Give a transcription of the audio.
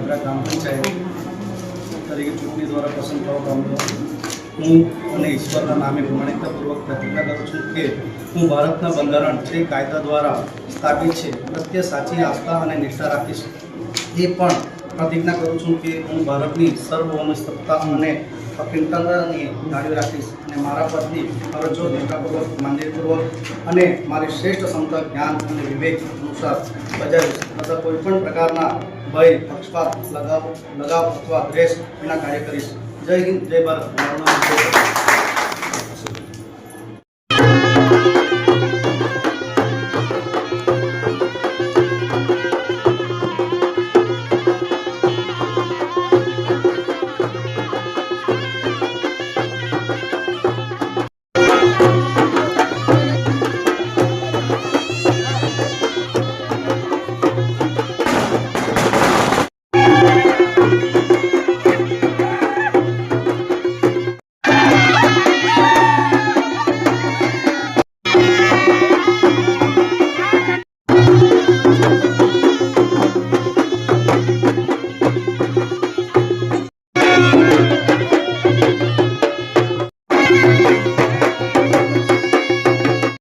કાંકરા ગ્રામ પંચાયત તરીકે ચૂંટણી દ્વારા પસંદ થવા પામ્યો હું અને ઈશ્વરના નામે પ્રમાણિકતાપૂર્વક પ્રતિજ્ઞા કરું છું કે હું ભારતના બંધારણ જે કાયદા દ્વારા સ્થાપિત છે પ્રત્યે સાચી આસ્થા અને નિષ્ઠા રાખીશ। એ પણ પ્રતિજ્ઞા કરું છું કે હું ભારતની સાર્વભૌમિક સત્તા અને અખંડતાની જાળવી રાખીશ અને મારા પદની ફરજો નિષ્ઠાપૂર્વક ઈમાનદારીપૂર્વક અને મારી શ્રેષ્ઠ ક્ષમતા જ્ઞાન અને વિવેક અનુસાર બજાવીશ તથા કોઈપણ પ્રકારના ભય પક્ષપાત લગાવ અથવા દ્વેષ વિના કાર્ય કરીશ। જય હિન્દ, જય ભારત।